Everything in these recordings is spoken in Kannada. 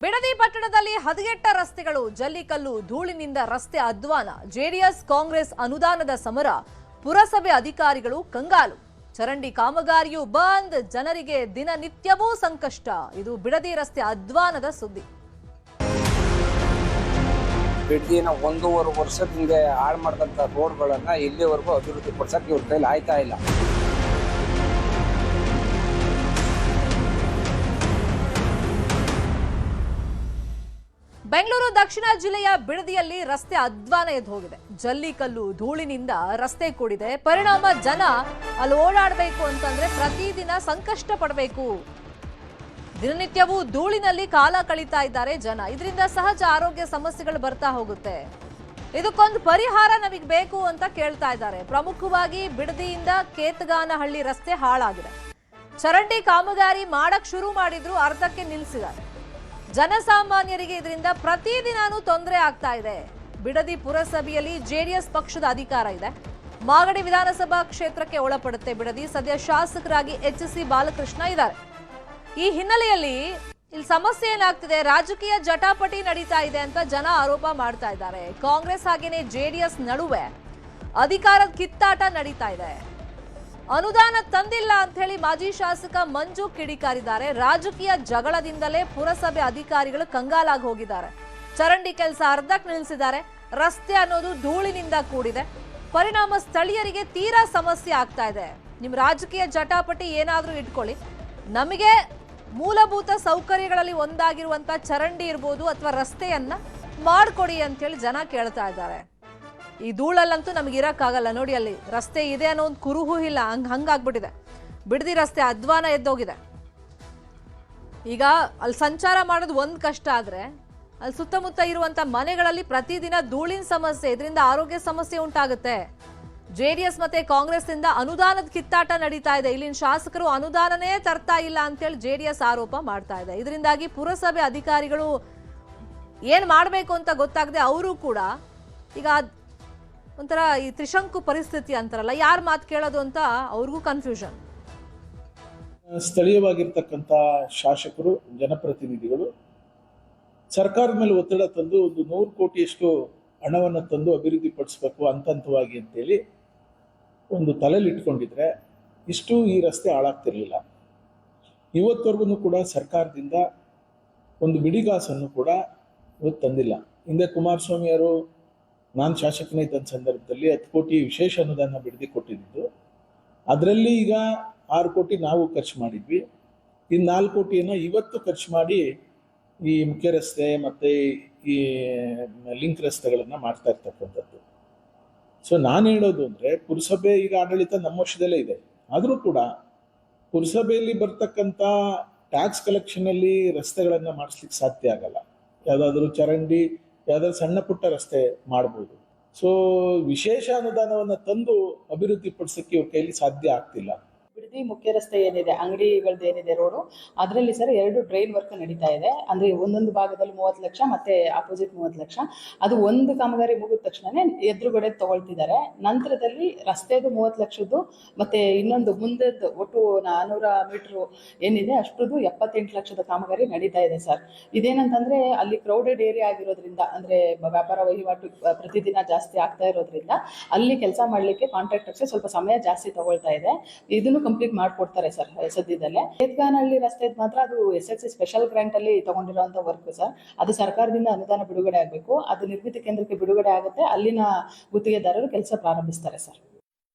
ಬಿಡದಿ ಪಟ್ಟಣದಲ್ಲಿ ಹದಗೆಟ್ಟ ರಸ್ತೆಗಳು, ಜಲ್ಲಿಕಲ್ಲು, ಧೂಳಿನಿಂದ ರಸ್ತೆ ಅಧ್ವಾನ. ಜೆಡಿಎಸ್ ಕಾಂಗ್ರೆಸ್ ಅನುದಾನದ ಸಮರ, ಪುರಸಭೆ ಅಧಿಕಾರಿಗಳು ಕಂಗಾಲು. ಚರಂಡಿ ಕಾಮಗಾರಿಯೂ ಬಂದ್, ಜನರಿಗೆ ದಿನನಿತ್ಯವೂ ಸಂಕಷ್ಟ. ಇದು ಬಿಡದಿ ರಸ್ತೆ ಅಧ್ವಾನದ ಸುದ್ದಿ. ಬಿಡದಿನ 1.5 ವರ್ಷದಿಂದ ಹಾಳು ಮಾಡಿದಂಥ ರೋಡ್ಗಳನ್ನ ಇಲ್ಲಿವರೆಗೂ ಅಭಿವೃದ್ಧಿ ಪಡಿಸಕ್ಕೆ ಇವ್ರ ಕೈಲಿ ಆಯ್ತಾ ಇಲ್ಲ. ಬೆಂಗಳೂರು ದಕ್ಷಿಣ ಜಿಲ್ಲೆಯ ಬಿಡದಿಯಲ್ಲಿ ರಸ್ತೆ ಅಧ್ವಾನ ಎದ್ದು ಹೋಗಿದೆ. ಜಲ್ಲಿಕಲ್ಲು, ಧೂಳಿನಿಂದ ರಸ್ತೆ ಕೂಡಿದೆ. ಪರಿಣಾಮ ಜನ ಅಲ್ಲಿ ಓಡಾಡಬೇಕು ಅಂತಂದ್ರೆ ಪ್ರತಿದಿನ ಸಂಕಷ್ಟ ಪಡಬೇಕು. ದಿನನಿತ್ಯವೂ ಧೂಳಿನಲ್ಲಿ ಕಾಲ ಕಳೀತಾ ಇದ್ದಾರೆ ಜನ. ಇದರಿಂದ ಸಹಜ ಆರೋಗ್ಯ ಸಮಸ್ಯೆಗಳು ಬರ್ತಾ ಹೋಗುತ್ತೆ. ಇದಕ್ಕೊಂದು ಪರಿಹಾರ ನಮಗೆ ಬೇಕು ಅಂತ ಕೇಳ್ತಾ ಇದ್ದಾರೆ. ಪ್ರಮುಖವಾಗಿ ಬಿಡದಿಯಿಂದ ಕೇತಗಾನಹಳ್ಳಿ ರಸ್ತೆ ಹಾಳಾಗಿದೆ. ಚರಂಡಿ ಕಾಮಗಾರಿ ಮಾಡಕ್ ಶುರು ಮಾಡಿದ್ರು, ಅರ್ಧಕ್ಕೆ ನಿಲ್ಲಿಸಿದ್ದಾರೆ. ಜನಸಾಮಾನ್ಯರಿಗೆ ಇದರಿಂದ ಪ್ರತಿದಿನಾನೂ ತೊಂದರೆ ಆಗ್ತಾ ಇದೆ. ಬಿಡದಿ ಪುರಸಭೆಯಲ್ಲಿ ಜೆಡಿಎಸ್ ಪಕ್ಷದ ಅಧಿಕಾರ ಇದೆ. ಮಾಗಡಿ ವಿಧಾನಸಭಾ ಕ್ಷೇತ್ರಕ್ಕೆ ಒಳಪಡುತ್ತೆ ಬಿಡದಿ. ಸದ್ಯ ಶಾಸಕರಾಗಿ HC ಬಾಲಕೃಷ್ಣ ಇದ್ದಾರೆ. ಈ ಹಿನ್ನೆಲೆಯಲ್ಲಿ ಇಲ್ಲಿ ಸಮಸ್ಯೆ ಏನಾಗ್ತಿದೆ, ರಾಜಕೀಯ ಜಟಾಪಟಿ ನಡೀತಾ ಇದೆ ಅಂತ ಜನ ಆರೋಪ ಮಾಡ್ತಾ ಇದ್ದಾರೆ. ಕಾಂಗ್ರೆಸ್ ಹಾಗೇನೆ ಜೆಡಿಎಸ್ ನಡುವೆ ಅಧಿಕಾರದ ಕಿತ್ತಾಟ ನಡೀತಾ ಇದೆ. ಅನುದಾನ ತಂದಿಲ್ಲ ಅಂತ ಹೇಳಿ ಮಾಜಿ ಶಾಸಕ ಮಂಜು ಕಿಡಿಕಾರಿದ್ದಾರೆ. ರಾಜಕೀಯ ಜಗಳದಿಂದಲೇ ಪುರಸಭೆ ಅಧಿಕಾರಿಗಳು ಕಂಗಾಲಾಗಿ ಹೋಗಿದ್ದಾರೆ. ಚರಂಡಿ ಕೆಲಸ ಅರ್ಧಕ್ಕೆ ನಿಲ್ಲಿಸಿದ್ದಾರೆ. ರಸ್ತೆ ಅನ್ನೋದು ಧೂಳಿನಿಂದ ಕೂಡಿದೆ. ಪರಿಣಾಮ ಸ್ಥಳೀಯರಿಗೆ ತೀರಾ ಸಮಸ್ಯೆ ಆಗ್ತಾ ಇದೆ. ನಿಮ್ ರಾಜಕೀಯ ಜಟಾಪಟಿ ಏನಾದ್ರೂ ಇಟ್ಕೊಳ್ಳಿ, ನಮಗೆ ಮೂಲಭೂತ ಸೌಕರ್ಯಗಳಲ್ಲಿ ಒಂದಾಗಿರುವಂತ ಚರಂಡಿ ಇರ್ಬೋದು ಅಥವಾ ರಸ್ತೆಯನ್ನ ಮಾಡ್ಕೊಡಿ ಅಂತ ಹೇಳಿ ಜನ ಕೇಳ್ತಾ ಇದ್ದಾರೆ. ಈ ಧೂಳಲ್ಲಂತೂ ನಮಗೆ ಇರಕ್ಕಾಗಲ್ಲ. ನೋಡಿ, ಅಲ್ಲಿ ರಸ್ತೆ ಇದೆ ಅನ್ನೋ ಒಂದು ಕುರುಹು ಇಲ್ಲ, ಹಂಗಾಗ್ಬಿಟ್ಟಿದೆ. ಬಿಡದಿ ರಸ್ತೆ ಅಧ್ವಾನ ಎದ್ದೋಗಿದೆ. ಈಗ ಅಲ್ಲಿ ಸಂಚಾರ ಮಾಡೋದು ಒಂದು ಕಷ್ಟ ಆದ್ರೆ, ಅಲ್ಲಿ ಸುತ್ತಮುತ್ತ ಇರುವಂತ ಮನೆಗಳಲ್ಲಿ ಪ್ರತಿದಿನ ಧೂಳಿನ ಸಮಸ್ಯೆ, ಇದರಿಂದ ಆರೋಗ್ಯ ಸಮಸ್ಯೆ ಉಂಟಾಗುತ್ತೆ. ಜೆಡಿಎಸ್ ಮತ್ತೆ ಕಾಂಗ್ರೆಸ್ ಇಂದ ಅನುದಾನದ ಕಿತ್ತಾಟ ನಡೀತಾ ಇದೆ. ಇಲ್ಲಿನ ಶಾಸಕರು ಅನುದಾನನೇ ತರ್ತಾ ಇಲ್ಲ ಅಂತೇಳಿ ಜೆಡಿಎಸ್ ಆರೋಪ ಮಾಡ್ತಾ ಇದೆ. ಇದರಿಂದಾಗಿ ಪುರಸಭೆ ಅಧಿಕಾರಿಗಳು ಏನ್ ಮಾಡ್ಬೇಕು ಅಂತ ಗೊತ್ತಾಗದೆ ಅವರು ಕೂಡ ಈಗ ಒಂಥರ ಈ ತ್ರಿಶಂಕು ಪರಿಸ್ಥಿತಿ ಅಂತಾರಲ್ಲ, ಯಾರ ಮಾತು ಕೇಳೋದು ಅಂತ ಅವ್ರಿಗೂ ಕನ್ಫ್ಯೂಷನ್. ಸ್ಥಳೀಯವಾಗಿರ್ತಕ್ಕಂಥ ಶಾಸಕರು, ಜನಪ್ರತಿನಿಧಿಗಳು ಸರ್ಕಾರದ ಮೇಲೆ ಒತ್ತಡ ತಂದು ಒಂದು 100 ಕೋಟಿಯಷ್ಟು ಹಣವನ್ನು ತಂದು ಅಭಿವೃದ್ಧಿ ಪಡಿಸ್ಬೇಕು ಹಂತವಾಗಿ ಅಂತೇಳಿ ಒಂದು ತಲೆಯಲ್ಲಿ ಇಟ್ಕೊಂಡಿದ್ರೆ ಇಷ್ಟು ಈ ರಸ್ತೆ ಹಾಳಾಗ್ತಿರ್ಲಿಲ್ಲ. ಇವತ್ತವರೆಗೂ ಕೂಡ ಸರ್ಕಾರದಿಂದ ಒಂದು ಬಿಡಿಗಾಸನ್ನು ಕೂಡ ಇವತ್ತು ತಂದಿಲ್ಲ. ಹಿಂದೆ ಕುಮಾರಸ್ವಾಮಿ ಅವರು ನಾನು ಶಾಸಕನೇ ಇದ್ದ ಸಂದರ್ಭದಲ್ಲಿ 10 ಕೋಟಿ ವಿಶೇಷ ಅನುದಾನ ಬಿಡದಿ ಕೊಟ್ಟಿದ್ದು. ಅದರಲ್ಲಿ ಈಗ 6 ಕೋಟಿ ನಾವು ಖರ್ಚು ಮಾಡಿದ್ವಿ. ಇನ್ನು 4 ಕೋಟಿಯನ್ನು ಇವತ್ತು ಖರ್ಚು ಮಾಡಿ ಈ ಮುಖ್ಯ ರಸ್ತೆ ಮತ್ತು ಈ ಲಿಂಕ್ ರಸ್ತೆಗಳನ್ನು ಮಾಡ್ತಾ ಇರ್ತಕ್ಕಂಥದ್ದು. ಸೊ ನಾನು ಹೇಳೋದು ಅಂದರೆ, ಪುರಸಭೆ ಈಗ ಆಡಳಿತ ನಮ್ಮ ವಶದಲ್ಲೇ ಇದೆ. ಆದರೂ ಕೂಡ ಪುರಸಭೆಯಲ್ಲಿ ಬರ್ತಕ್ಕಂಥ ಟ್ಯಾಕ್ಸ್ ಕಲೆಕ್ಷನಲ್ಲಿ ರಸ್ತೆಗಳನ್ನು ಮಾಡಿಸ್ಲಿಕ್ಕೆ ಸಾಧ್ಯ ಆಗಲ್ಲ. ಯಾವುದಾದ್ರೂ ಚರಂಡಿ, ಯಾವುದಾದ್ರು ಸಣ್ಣ ಪುಟ್ಟ ರಸ್ತೆ ಮಾಡ್ಬೋದು. ಸೊ ವಿಶೇಷ ಅನುದಾನವನ್ನು ತಂದು ಅಭಿವೃದ್ಧಿ ಪಡಿಸೋಕ್ಕೆ ಇವ್ರ ಕೈಲಿ ಸಾಧ್ಯ ಆಗ್ತಿಲ್ಲ. ಬಿಡದಿ ಮುಖ್ಯ ರಸ್ತೆ ಏನಿದೆ, ಅಂಗಡಿಗಳದ್ದು ಏನಿದೆ ರೋಡು, ಅದರಲ್ಲಿ ಸರ್ 2 ಡ್ರೈನ್ ವರ್ಕ್ ನಡೀತಾ ಇದೆ. ಅಂದರೆ ಒಂದೊಂದು ಭಾಗದಲ್ಲಿ 30 ಲಕ್ಷ ಮತ್ತೆ ಆಪೋಸಿಟ್ 30 ಲಕ್ಷ. ಅದು ಒಂದು ಕಾಮಗಾರಿ ಮುಗಿದ ತಕ್ಷಣನೇ ಎದುರುಗಡೆ ತಗೊಳ್ತಿದ್ದಾರೆ. ನಂತರದಲ್ಲಿ ರಸ್ತೆದು 30 ಲಕ್ಷದ್ದು ಮತ್ತೆ ಇನ್ನೊಂದು ಮುಂದೆದ್ದು ಒಟ್ಟು 400 ಮೀಟ್ರು ಏನಿದೆ ಅಷ್ಟದ್ದು 78 ಲಕ್ಷದ ಕಾಮಗಾರಿ ನಡೀತಾ ಇದೆ ಸರ್. ಇದೇನಂತಂದ್ರೆ ಅಲ್ಲಿ ಕ್ರೌಡೆಡ್ ಏರಿಯಾ ಆಗಿರೋದ್ರಿಂದ, ಅಂದರೆ ವ್ಯಾಪಾರ ವಹಿವಾಟು ಪ್ರತಿದಿನ ಜಾಸ್ತಿ ಆಗ್ತಾ ಇರೋದ್ರಿಂದ ಅಲ್ಲಿ ಕೆಲಸ ಮಾಡಲಿಕ್ಕೆ ಕಾಂಟ್ರಾಕ್ಟರ್ಸ್ಗೆ ಸ್ವಲ್ಪ ಸಮಯ ಜಾಸ್ತಿ ತಗೊಳ್ತಾ ಇದೆ. ಇದನ್ನು ಕಂಪ್ಲೀಟ್ ಮಾಡ್ಕೊಡ್ತಾರೆ ಸರ್ ಸದ್ಯದಲ್ಲೇ. ಕೇತಗಾನಹಳ್ಳಿ ರಸ್ತೆ ಮಾತ್ರ ಅದು SSC ಸ್ಪೆಷಲ್ ಗ್ರಾಂಟ್ ಅಲ್ಲಿ ತಗೊಂಡಿರುವಂತ ವರ್ಕ್ ಸರ್. ಅದು ಸರ್ಕಾರದಿಂದ ಅನುದಾನ ಬಿಡುಗಡೆ ಆಗಬೇಕು. ಅದು ನಿರ್ಮಿತಿ ಕೇಂದ್ರಕ್ಕೆ ಬಿಡುಗಡೆ ಆಗುತ್ತೆ. ಅಲ್ಲಿನ ಗುತ್ತಿಗೆದಾರರು ಕೆಲಸ ಪ್ರಾರಂಭಿಸ್ತಾರೆ ಸರ್.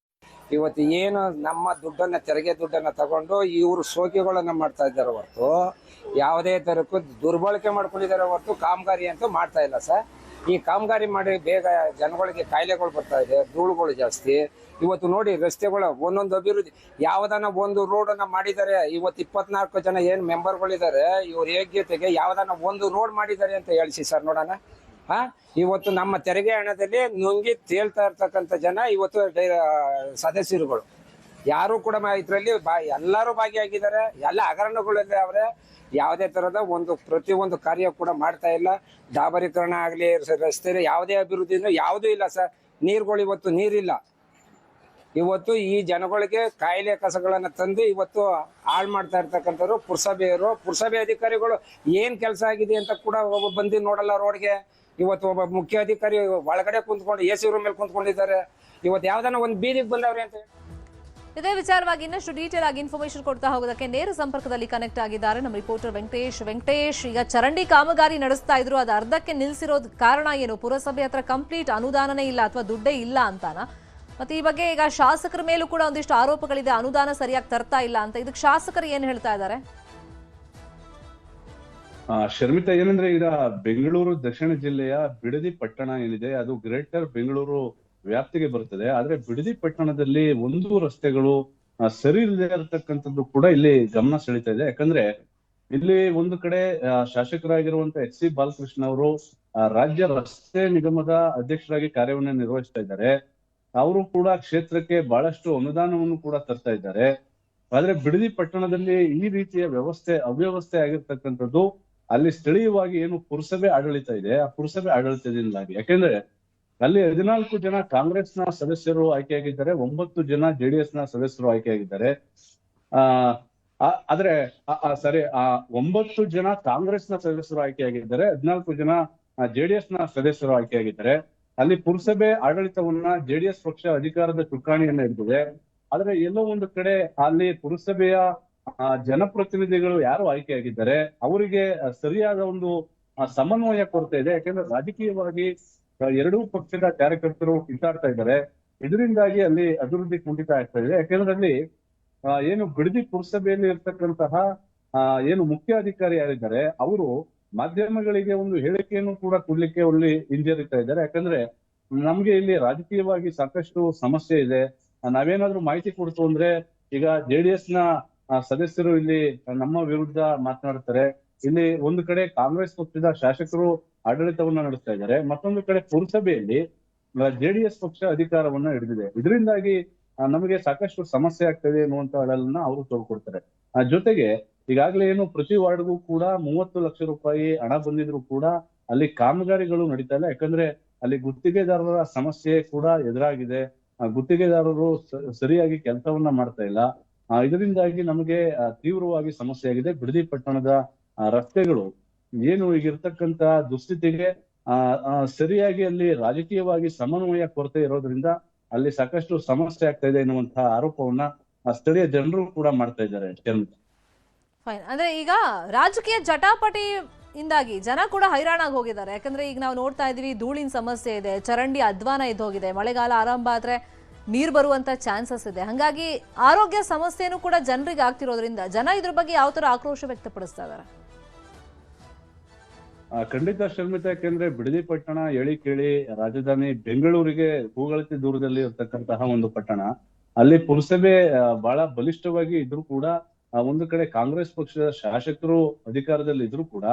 ಇವತ್ತು ಏನು ನಮ್ಮ ದುಡ್ಡನ್ನ, ತೆರಿಗೆ ದುಡ್ಡನ್ನ ತಗೊಂಡು ಇವರು ಶೋಕಿಗಳನ್ನ ಮಾಡ್ತಾ ಇದ್ದಾರೆ ಹೊರತು ಯಾವುದೇ ತರಕ್ಕೂ ದುರ್ಬಳಕೆ ಮಾಡ್ಕೊಂಡಿದ್ದಾರೆ ಹೊರತು ಕಾಮಗಾರಿ ಅಂತೂ ಮಾಡ್ತಾ ಇಲ್ಲ ಸರ್. ಈ ಕಾಮಗಾರಿ ಮಾಡಿ ಬೇಗ ಜನಗಳಿಗೆ ಕಾಯಿಲೆಗಳು ಬರ್ತಾ ಇದೆ, ಧೂಳುಗಳು ಜಾಸ್ತಿ. ಇವತ್ತು ನೋಡಿ ರಸ್ತೆಗಳು ಒಂದೊಂದು ಅಭಿವೃದ್ಧಿ, ಯಾವ್ದಾನ ಒಂದು ರೋಡನ್ನ ಮಾಡಿದ್ದಾರೆ. ಇವತ್ತು 24 ಜನ ಏನು ಮೆಂಬರ್ಗಳಿದ್ದಾರೆ, ಇವ್ರ ಯೋಗ್ಯತೆಗೆ ಯಾವ್ದಾನ ಒಂದು ರೋಡ್ ಮಾಡಿದ್ದಾರೆ ಅಂತ ಹೇಳಿಸಿ ಸರ್ ನೋಡೋಣ. ಇವತ್ತು ನಮ್ಮ ತೆರಿಗೆ ಹಣದಲ್ಲಿ ನುಂಗಿ ತೇಳ್ತಾ ಇರ್ತಕ್ಕಂಥ ಜನ ಇವತ್ತು ಸದಸ್ಯರುಗಳು ಯಾರು ಕೂಡ ಇದರಲ್ಲಿ ಎಲ್ಲರೂ ಭಾಗಿಯಾಗಿದ್ದಾರೆ. ಎಲ್ಲ ಹಗರಣಗಳಲ್ಲಿ ಅವರೇ ಯಾವುದೇ ತರದ ಪ್ರತಿಯೊಂದು ಕಾರ್ಯ ಕೂಡ ಮಾಡ್ತಾ ಇಲ್ಲ. ಡಾಬರೀಕರಣ ಆಗಲಿ, ರಸ್ತೆ ಯಾವುದೇ ಅಭಿವೃದ್ಧಿ ಯಾವುದೂ ಇಲ್ಲ ಸರ್. ನೀರುಗಳು ಇವತ್ತು ನೀರಿಲ್ಲ. ಇವತ್ತು ಈ ಜನಗಳಿಗೆ ಕಾಯಿಲೆ ಕಸಗಳನ್ನ ತಂದು ಇವತ್ತು ಹಾಳು ಮಾಡ್ತಾ ಇರ್ತಕ್ಕಂಥವ್ರು ಪುರಸಭೆ ಅಧಿಕಾರಿಗಳು ಏನ್ ಕೆಲಸ ಆಗಿದೆ ಅಂತ ಕೂಡ ಒಬ್ಬ ಬಂದು ನೋಡಲ್ಲ ರೋಡ್ಗೆ. ಇವತ್ತು ಒಬ್ಬ ಮುಖ್ಯ ಅಧಿಕಾರಿ ಒಳಗಡೆ ಕುಂತ್ಕೊಂಡು AC ರೂಮ್ ಮೇಲೆ ಕುಂತ್ಕೊಂಡಿದ್ದಾರೆ. ಇವತ್ತು ಯಾವ್ದಾನ ಒಂದು ಬೀದಿಗೆ ಬಂದವ್ರೆ ಅಂತ. ಇದೇ ವಿಚಾರವಾಗಿ ಇನ್ನಷ್ಟು ಡೀಟೇಲ್ ಆಗಿ ಇನ್ಫಾರ್ಮೇಶನ್ ಕೊಡ್ತಾ ಹೋಗೋದಕ್ಕೆ ನೇರ ಸಂಪರ್ಕದಲ್ಲಿ ಕನೆಕ್ಟ್ ಆಗಿದ್ದಾರೆ ನಮ್ಮ ರಿಪೋರ್ಟರ್ ವೆಂಕಟೇಶ್. ಈಗ ಚರಂಡಿ ಕಾಮಗಾರಿ ನಡೆಸ್ತಾ ಇದ್ರು, ಅದು ಅರ್ಧಕ್ಕೆ ನಿಲ್ಸಿರೋದ್ ಕಾರಣ ಏನು? ಪುರಸಭೆ ಹತ್ರ ಕಂಪ್ಲೀಟ್ ಅನುದಾನನೇ ಇಲ್ಲ ಅಥವಾ ದುಡ್ಡೇ ಇಲ್ಲ ಅಂತಾನ? ಮತ್ತೆ ಈ ಬಗ್ಗೆ ಈಗ ಶಾಸಕರ ಮೇಲೂ ಕೂಡ ಒಂದಿಷ್ಟು ಆರೋಪಗಳಿದೆ, ಅನುದಾನ ಸರಿಯಾಗಿ ತರ್ತಾ ಇಲ್ಲ ಅಂತ. ಇದಕ್ಕೆ ಶಾಸಕರು ಏನ್ ಹೇಳ್ತಾ ಇದ್ದಾರೆ? ಶರ್ಮಿತಾ, ಏನಂದ್ರೆ ಈಗ ಬೆಂಗಳೂರು ದಕ್ಷಿಣ ಜಿಲ್ಲೆಯ ಬಿಡದಿ ಪಟ್ಟಣ ಏನಿದೆ ಅದು ಗ್ರೇಟರ್ ಬೆಂಗಳೂರು ವ್ಯಾಪ್ತಿಗೆ ಬರ್ತದೆ. ಆದ್ರೆ ಬಿಡದಿ ಪಟ್ಟಣದಲ್ಲಿ ಒಂದು ರಸ್ತೆಗಳು ಸರಿ ಇಲ್ಲದೆ ಇರತಕ್ಕಂಥದ್ದು ಕೂಡ ಇಲ್ಲಿ ಗಮನ ಸೆಳೀತಾ ಇದೆ. ಯಾಕಂದ್ರೆ ಇಲ್ಲಿ ಒಂದು ಕಡೆ ಶಾಸಕರಾಗಿರುವಂತ HC ಬಾಲಕೃಷ್ಣ ಅವರು ರಾಜ್ಯ ರಸ್ತೆ ನಿಗಮದ ಅಧ್ಯಕ್ಷರಾಗಿ ಕಾರ್ಯವನ್ನು ನಿರ್ವಹಿಸ್ತಾ ಇದ್ದಾರೆ. ಅವರು ಕೂಡ ಕ್ಷೇತ್ರಕ್ಕೆ ಬಹಳಷ್ಟು ಅನುದಾನವನ್ನು ಕೂಡ ತರ್ತಾ ಇದ್ದಾರೆ. ಆದ್ರೆ ಬಿಡದಿ ಪಟ್ಟಣದಲ್ಲಿ ಈ ರೀತಿಯ ಅವ್ಯವಸ್ಥೆ ಆಗಿರ್ತಕ್ಕಂಥದ್ದು ಅಲ್ಲಿ ಸ್ಥಳೀಯವಾಗಿ ಏನು ಪುರಸಭೆ ಆಡಳಿತ ಇದೆ ಆ ಪುರಸಭೆ ಆಡಳಿತದಿಂದಾಗಿ. ಯಾಕೆಂದ್ರೆ ಅಲ್ಲಿ 14 ಜನ ಕಾಂಗ್ರೆಸ್ನ ಸದಸ್ಯರು ಆಯ್ಕೆಯಾಗಿದ್ದಾರೆ, 9 ಜನ JDS ನ ಸದಸ್ಯರು ಆಯ್ಕೆಯಾಗಿದ್ದಾರೆ. ಆದ್ರೆ 9 ಜನ ಕಾಂಗ್ರೆಸ್ನ ಸದಸ್ಯರು ಆಯ್ಕೆಯಾಗಿದ್ದಾರೆ, 14 ಜನ JDS ನ ಸದಸ್ಯರು ಆಯ್ಕೆಯಾಗಿದ್ದಾರೆ. ಅಲ್ಲಿ ಪುರಸಭೆ ಆಡಳಿತವನ್ನ JDS ಪಕ್ಷ ಅಧಿಕಾರದ ಚುಕ್ಕಾಣಿಯನ್ನ ಹಿಡಿದಿದೆ. ಆದ್ರೆ ಎಲ್ಲೋ ಒಂದು ಕಡೆ ಅಲ್ಲಿ ಪುರಸಭೆಯ ಜನಪ್ರತಿನಿಧಿಗಳು ಯಾರು ಆಯ್ಕೆಯಾಗಿದ್ದಾರೆ ಅವರಿಗೆ ಸರಿಯಾದ ಒಂದು ಸಮನ್ವಯ ಕೊರತೆ ಇದೆ. ಯಾಕಂದ್ರೆ ರಾಜಕೀಯವಾಗಿ ಎರಡೂ ಪಕ್ಷದ ಕಾರ್ಯಕರ್ತರು ಕಿತ್ತಾಡ್ತಾ ಇದ್ದಾರೆ. ಇದರಿಂದಾಗಿ ಅಲ್ಲಿ ಅಭಿವೃದ್ಧಿ ಕುಂಠಿತ ಆಗ್ತಾ ಇದೆ. ಯಾಕಂದ್ರೆ ಅಲ್ಲಿ ಏನು ಬಿಡದಿ ಪುರಸಭೆಯಲ್ಲಿ ಇರ್ತಕ್ಕಂತಹ ಏನು ಮುಖ್ಯ ಅಧಿಕಾರಿ ಯಾರಿದ್ದಾರೆ ಅವರು ಮಾಧ್ಯಮಗಳಿಗೆ ಒಂದು ಹೇಳಿಕೆಯನ್ನು ಕೂಡ ಕೊಡ್ಲಿಕ್ಕೆ ಅಲ್ಲಿ ಹಿಂಜರಿತಾ ಇದ್ದಾರೆ. ಯಾಕಂದ್ರೆ ನಮ್ಗೆ ಇಲ್ಲಿ ರಾಜಕೀಯವಾಗಿ ಸಾಕಷ್ಟು ಸಮಸ್ಯೆ ಇದೆ, ನಾವೇನಾದ್ರೂ ಮಾಹಿತಿ ಕೊಡ್ತು ಅಂದ್ರೆ ಈಗ JDS ನ ಸದಸ್ಯರು ಇಲ್ಲಿ ನಮ್ಮ ವಿರುದ್ಧ ಮಾತನಾಡ್ತಾರೆ. ಇಲ್ಲಿ ಒಂದು ಕಡೆ ಕಾಂಗ್ರೆಸ್ ಪಕ್ಷದ ಶಾಸಕರು ಆಡಳಿತವನ್ನ ನಡೆಸ್ತಾ ಇದ್ದಾರೆ, ಮತ್ತೊಂದು ಕಡೆ ಪುರಸಭೆಯಲ್ಲಿ JDS ಪಕ್ಷ ಅಧಿಕಾರವನ್ನ ಹಿಡಿದಿದೆ. ಇದರಿಂದಾಗಿ ನಮಗೆ ಸಾಕಷ್ಟು ಸಮಸ್ಯೆ ಆಗ್ತದೆ ಅನ್ನುವಂತ ಅಳಲನ್ನ ಅವರು ತೋರ್ಕೊಡ್ತಾರೆ. ಜೊತೆಗೆ ಈಗಾಗಲೇ ಏನು ಪ್ರತಿ ವಾರ್ಡ್ಗೂ ಕೂಡ 30 ಲಕ್ಷ ರೂಪಾಯಿ ಹಣ ಬಂದಿದ್ರು ಕೂಡ ಅಲ್ಲಿ ಕಾಮಗಾರಿಗಳು ನಡೀತಾ ಇಲ್ಲ. ಯಾಕಂದ್ರೆ ಅಲ್ಲಿ ಗುತ್ತಿಗೆದಾರರ ಸಮಸ್ಯೆ ಕೂಡ ಎದುರಾಗಿದೆ. ಗುತ್ತಿಗೆದಾರರು ಸರಿಯಾಗಿ ಕೆಲಸವನ್ನ ಮಾಡ್ತಾ ಇಲ್ಲ. ಇದರಿಂದಾಗಿ ನಮಗೆ ತೀವ್ರವಾಗಿ ಸಮಸ್ಯೆ ಆಗಿದೆ. ಬಿಡದಿ ಪಟ್ಟಣದ ರಸ್ತೆಗಳು ಏನು ಈಗಿರ್ತಕ್ಕಂತ ದುಸ್ಥಿತಿಗೆ ಸರಿಯಾಗಿ ಅಲ್ಲಿ ರಾಜಕೀಯವಾಗಿ ಸಮನ್ವಯ ಕೊರತೆ ಇರೋದ್ರಿಂದ ಅಲ್ಲಿ ಸಾಕಷ್ಟು ಸಮಸ್ಯೆ ಆಗ್ತಾ ಇದೆ ಎನ್ನುವಂತಹ ಆರೋಪವನ್ನ ಸ್ಥಳೀಯ ಜನರು ಕೂಡ ಮಾಡ್ತಾ ಇದ್ದಾರೆ. ಫೈನ್. ಅಂದ್ರೆ ಈಗ ರಾಜಕೀಯ ಜಟಾಪಟಿ ಇಂದಾಗಿ ಜನ ಕೂಡ ಹೈರಾಣಾಗಿ ಹೋಗಿದ್ದಾರೆ. ಯಾಕಂದ್ರೆ ಈಗ ನಾವು ನೋಡ್ತಾ ಇದೀವಿ, ಧೂಳಿನ ಸಮಸ್ಯೆ ಇದೆ, ಚರಂಡಿ ಅಧ್ವಾನ ಇದ್ದೋಗಿದೆ, ಮಳೆಗಾಲ ಆರಂಭ ಆದ್ರೆ ನೀರು ಬರುವಂತ ಚಾನ್ಸಸ್ ಇದೆ. ಹಾಗಾಗಿ ಆರೋಗ್ಯ ಸಮಸ್ಯೆನೂ ಕೂಡ ಜನರಿಗೆ ಆಗ್ತಿರೋದ್ರಿಂದ ಜನ ಇದ್ರ ಬಗ್ಗೆ ಯಾವ ತರ ಆಕ್ರೋಶ ವ್ಯಕ್ತಪಡಿಸ್ತಾ ಇದ್ದಾರೆ? ಖಂಡಿತ ಶರ್ಮಿತಾ, ಯಾಕೆಂದ್ರೆ ಬಿಡದಿ ಪಟ್ಟಣ ಹೇಳಿ ಕೇಳಿ ರಾಜಧಾನಿ ಬೆಂಗಳೂರಿಗೆ ಭೂಗಳತಿ ದೂರದಲ್ಲಿ ಇರ್ತಕ್ಕಂತಹ ಒಂದು ಪಟ್ಟಣ. ಅಲ್ಲಿ ಪುರಸಭೆ ಬಹಳ ಬಲಿಷ್ಠವಾಗಿ ಇದ್ರು ಕೂಡ ಒಂದು ಕಡೆ ಕಾಂಗ್ರೆಸ್ ಪಕ್ಷದ ಶಾಸಕರು ಅಧಿಕಾರದಲ್ಲಿ ಇದ್ರು ಕೂಡ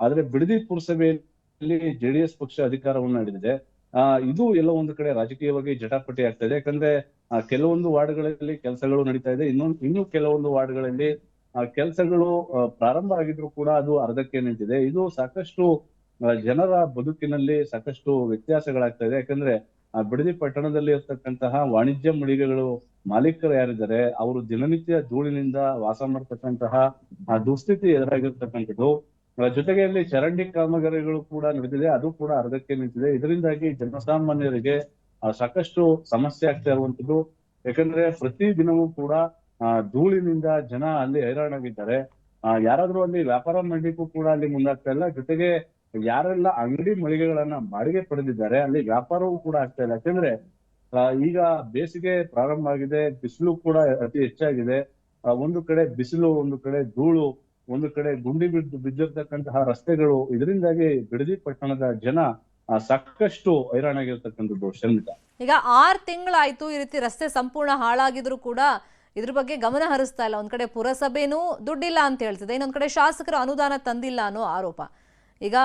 ಆದ್ರೆ ಬಿಡದಿ ಪುರಸಭೆಯಲ್ಲಿ JDS ಪಕ್ಷ ಅಧಿಕಾರವನ್ನ ಹಿಡಿದಿದೆ. ಇದು ಎಲ್ಲೋ ಒಂದು ಕಡೆ ರಾಜಕೀಯವಾಗಿ ಜಟಾಪಟಿ ಆಗ್ತಾ ಇದೆ. ಯಾಕಂದ್ರೆ ಕೆಲವೊಂದು ವಾರ್ಡ್ಗಳಲ್ಲಿ ಕೆಲಸಗಳು ನಡೀತಾ ಇದೆ, ಇನ್ನು ಕೆಲವೊಂದು ವಾರ್ಡ್ಗಳಲ್ಲಿ ಕೆಲಸಗಳು ಪ್ರಾರಂಭ ಆಗಿದ್ರು ಕೂಡ ಅದು ಅರ್ಧಕ್ಕೆ ನಿಂತಿದೆ. ಇದು ಸಾಕಷ್ಟು ಜನರ ಬದುಕಿನಲ್ಲಿ ಸಾಕಷ್ಟು ವ್ಯತ್ಯಾಸಗಳಾಗ್ತಾ ಇದೆ. ಯಾಕಂದ್ರೆ ಬಿಡದಿ ಪಟ್ಟಣದಲ್ಲಿ ಇರ್ತಕ್ಕಂತಹ ವಾಣಿಜ್ಯ ಮಳಿಗೆಗಳು ಮಾಲೀಕರು ಯಾರಿದ್ದಾರೆ ಅವರು ದಿನನಿತ್ಯ ಧೂಳಿನಿಂದ ವಾಸ ಮಾಡ್ತಕ್ಕಂತಹ ದುಸ್ಥಿತಿ ಎದುರಾಗಿರ್ತಕ್ಕಂಥದ್ದು. ಜೊತೆಗೆ ಅಲ್ಲಿ ಚರಂಡಿ ಕಾಮಗಾರಿಗಳು ಕೂಡ ನಡೆದಿದೆ, ಅದು ಕೂಡ ಅರ್ಧಕ್ಕೆ ನಿಂತಿದೆ. ಇದರಿಂದಾಗಿ ಜನಸಾಮಾನ್ಯರಿಗೆ ಸಾಕಷ್ಟು ಸಮಸ್ಯೆ ಆಗ್ತಾ ಇರುವಂತದ್ದು. ಯಾಕಂದ್ರೆ ಪ್ರತಿ ದಿನವೂ ಕೂಡ ಧೂಳಿನಿಂದ ಜನ ಅಲ್ಲಿ ಹೈರಾಣಾಗಿದ್ದಾರೆ. ಯಾರಾದ್ರೂ ಅಲ್ಲಿ ವ್ಯಾಪಾರ ಮಾಡ್ಲಿಕ್ಕೂ ಕೂಡ ಅಲ್ಲಿ ಮುಂದಾಗ್ತಾ ಇಲ್ಲ. ಜೊತೆಗೆ ಯಾರೆಲ್ಲ ಅಂಗಡಿ ಮಳಿಗೆಗಳನ್ನ ಬಾಡಿಗೆ ಪಡೆದಿದ್ದಾರೆ ಅಲ್ಲಿ ವ್ಯಾಪಾರವೂ ಕೂಡ ಆಗ್ತಾ ಇಲ್ಲ. ಯಾಕಂದ್ರೆ ಈಗ ಬೇಸಿಗೆ ಪ್ರಾರಂಭ ಆಗಿದೆ, ಬಿಸಿಲು ಕೂಡ ಅತಿ ಹೆಚ್ಚಾಗಿದೆ. ಒಂದು ಕಡೆ ಬಿಸಿಲು, ಒಂದು ಕಡೆ ಧೂಳು, ಒಂದು ಕಡೆ ಗುಂಡಿ ಬಿದ್ದಿರ್ತಕ್ಕಂತಹ ರಸ್ತೆಗಳು. ಇದರಿಂದಾಗಿ ಬಿಡದಿ ಪಟ್ಟಣದ ಜನ ಸಾಕಷ್ಟು ಹೈರಾಣಾಗಿರ್ತಕ್ಕಂಥದ್ದು ಶರ್ಮಿತಾ. ಈಗ 6 ತಿಂಗಳಾಯ್ತು ಈ ರೀತಿ ರಸ್ತೆ ಸಂಪೂರ್ಣ ಹಾಳಾಗಿದ್ರು ಕೂಡ ಇದ್ರ ಬಗ್ಗೆ ಗಮನ ಹರಿಸ್ತಾ ಇಲ್ಲ. ಒಂದ್ ಕಡೆ ಪುರಸಭೆನೂ ದುಡ್ಡಿಲ್ಲ ಅಂತ ಹೇಳ್ತಿದೆ, ಇನ್ನೊಂದ್ ಕಡೆ ಶಾಸಕರು ಅನುದಾನ ತಂದಿಲ್ಲ ಅನ್ನೋ ಆರೋಪ. ಈಗ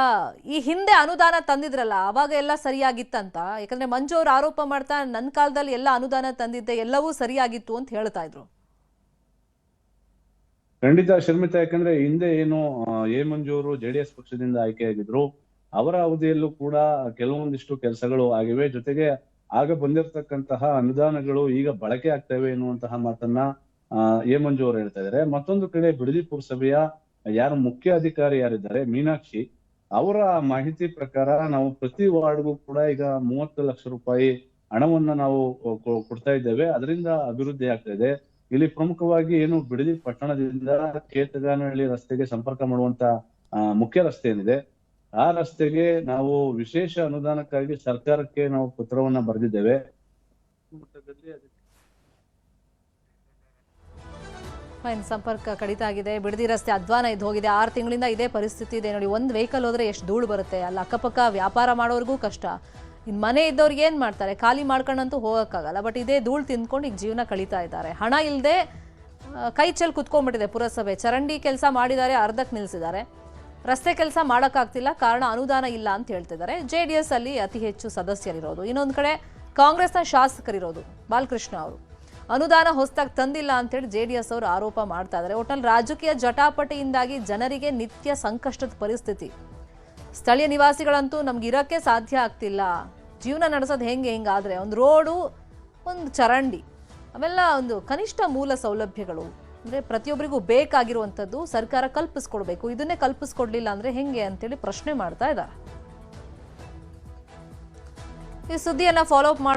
ಈ ಹಿಂದೆ ಅನುದಾನ ತಂದಿದ್ರಲ್ಲ ಅವಾಗ ಎಲ್ಲ ಸರಿಯಾಗಿತ್ತಂತ, ಯಾಕಂದ್ರೆ ಮಂಜು ಅವರು ಆರೋಪ ಮಾಡ್ತಾ ನನ್ನ ಕಾಲದಲ್ಲಿ ಎಲ್ಲ ಅನುದಾನ ತಂದಿದ್ದೆ, ಎಲ್ಲವೂ ಸರಿಯಾಗಿತ್ತು ಅಂತ ಹೇಳ್ತಾ ಇದ್ರು. ಖಂಡಿತ ಶರ್ಮಿತಾ, ಯಾಕಂದ್ರೆ ಹಿಂದೆ ಏನು ಎ ಮಂಜು ಅವರು JDS ಪಕ್ಷದಿಂದ ಆಯ್ಕೆಯಾಗಿದ್ರು, ಅವರ ಅವಧಿಯಲ್ಲೂ ಕೂಡ ಕೆಲವೊಂದಿಷ್ಟು ಕೆಲಸಗಳು ಆಗಿವೆ. ಜೊತೆಗೆ ಆಗ ಬಂದಿರತಕ್ಕಂತಹ ಅನುದಾನಗಳು ಈಗ ಬಳಕೆ ಆಗ್ತವೆ ಎನ್ನುವಂತಹ ಮಾತನ್ನ ಎ ಮಂಜು ಅವರು ಹೇಳ್ತಾ ಇದ್ದಾರೆ. ಮತ್ತೊಂದು ಕಡೆ ಬಿಡದಿ ಪುರಸಭೆಯ ಯಾರು ಮುಖ್ಯ ಅಧಿಕಾರಿ ಯಾರಿದ್ದಾರೆ ಮೀನಾಕ್ಷಿ, ಅವರ ಮಾಹಿತಿ ಪ್ರಕಾರ ನಾವು ಪ್ರತಿ ವಾರ್ಡ್ಗೂ ಕೂಡ ಈಗ 30 ಲಕ್ಷ ರೂಪಾಯಿ ಹಣವನ್ನ ನಾವು ಕೊಡ್ತಾ ಇದ್ದೇವೆ. ಅದರಿಂದ ಅಭಿವೃದ್ಧಿ ಆಗ್ತಾ ಇದೆ. ಇಲ್ಲಿ ಪ್ರಮುಖವಾಗಿ ಏನು ಬಿಡದಿ ಪಟ್ಟಣದಿಂದ ಕೇತಗಾನಹಳ್ಳಿ ರಸ್ತೆಗೆ ಸಂಪರ್ಕ ಮಾಡುವಂತ ಮುಖ್ಯ ರಸ್ತೆ ಏನಿದೆ, ಆ ರಸ್ತೆಗೆ ನಾವು ವಿಶೇಷ ಅನುದಾನಕ್ಕಾಗಿ ಸರ್ಕಾರಕ್ಕೆ ನಾವು ಪತ್ರವನ್ನ ಬರೆದಿದ್ದೇವೆ. ಫೈನ್, ಸಂಪರ್ಕ ಕಡಿತ ಆಗಿದೆ. ಬಿಡದಿ ರಸ್ತೆ ಅಧ್ವಾನ ಇದ್ದು ಹೋಗಿದೆ. 6 ತಿಂಗಳಿಂದ ಇದೇ ಪರಿಸ್ಥಿತಿ ಇದೆ ನೋಡಿ. ಒಂದು ವೆಹಿಕಲ್ ಹೋದ್ರೆ ಎಷ್ಟು ಧೂಳು ಬರುತ್ತೆ. ಅಲ್ಲಿ ಅಕ್ಕಪಕ್ಕ ವ್ಯಾಪಾರ ಮಾಡೋರ್ಗೂ ಕಷ್ಟ. ಇನ್ನು ಮನೆ ಇದ್ದವ್ರಿಗೆ ಏನು ಮಾಡ್ತಾರೆ, ಖಾಲಿ ಮಾಡ್ಕೊಂಡಂತೂ ಹೋಗೋಕ್ಕಾಗಲ್ಲ. ಬಟ್ ಇದೇ ಧೂಳು ತಿಂದ್ಕೊಂಡು ಈಗ ಜೀವನ ಕಳೀತಾ ಇದ್ದಾರೆ. ಹಣ ಇಲ್ಲದೆ ಕೈ ಚೆಲ್ಲಿ ಕುತ್ಕೊಂಡ್ಬಿಟ್ಟಿದೆ ಪುರಸಭೆ. ಚರಂಡಿ ಕೆಲಸ ಮಾಡಿದ್ದಾರೆ, ಅರ್ಧಕ್ಕೆ ನಿಲ್ಲಿಸಿದ್ದಾರೆ. ರಸ್ತೆ ಕೆಲಸ ಮಾಡೋಕ್ಕಾಗ್ತಿಲ್ಲ, ಕಾರಣ ಅನುದಾನ ಇಲ್ಲ ಅಂತ ಹೇಳ್ತಿದ್ದಾರೆ. JDS ಅಲ್ಲಿ ಅತಿ ಹೆಚ್ಚು ಸದಸ್ಯರಿರೋದು. ಇನ್ನೊಂದು ಕಡೆ ಕಾಂಗ್ರೆಸ್ನ ಶಾಸಕರಿರೋದು ಬಾಲಕೃಷ್ಣ ಅವರು. ಅನುದಾನ ಹೊಸದಾಗಿ ತಂದಿಲ್ಲ ಅಂತೇಳಿ JDS ಅವರು ಆರೋಪ ಮಾಡ್ತಾ ಇದ್ದಾರೆ. ಒಟ್ಟಲ್ಲಿ ರಾಜಕೀಯ ಜಟಾಪಟಿಯಿಂದಾಗಿ ಜನರಿಗೆ ನಿತ್ಯ ಸಂಕಷ್ಟದ ಪರಿಸ್ಥಿತಿ. ಸ್ಥಳೀಯ ನಿವಾಸಿಗಳಂತೂ ನಮ್ಗೆ ಇರೋಕ್ಕೆ ಸಾಧ್ಯ ಆಗ್ತಿಲ್ಲ, ಜೀವನ ನಡೆಸೋದು ಹಿಂಗಾದ್ರೆ ಒಂದು ರೋಡು, ಒಂದು ಚರಂಡಿ, ಅವೆಲ್ಲ ಒಂದು ಕನಿಷ್ಠ ಮೂಲ ಸೌಲಭ್ಯಗಳು ಅಂದರೆ ಪ್ರತಿಯೊಬ್ಬರಿಗೂ ಬೇಕಾಗಿರುವಂಥದ್ದು ಸರ್ಕಾರ ಕಲ್ಪಿಸ್ಕೊಡ್ಬೇಕು. ಇದನ್ನೇ ಕಲ್ಪಿಸ್ಕೊಡ್ಲಿಲ್ಲ ಅಂದರೆ ಹೆಂಗೆ ಅಂತೇಳಿ ಪ್ರಶ್ನೆ ಮಾಡ್ತಾ ಇದ್ದಾರೆ. ಈ ಸುದ್ದಿಯನ್ನು ಫಾಲೋ ಅಪ್ ಮಾಡಿ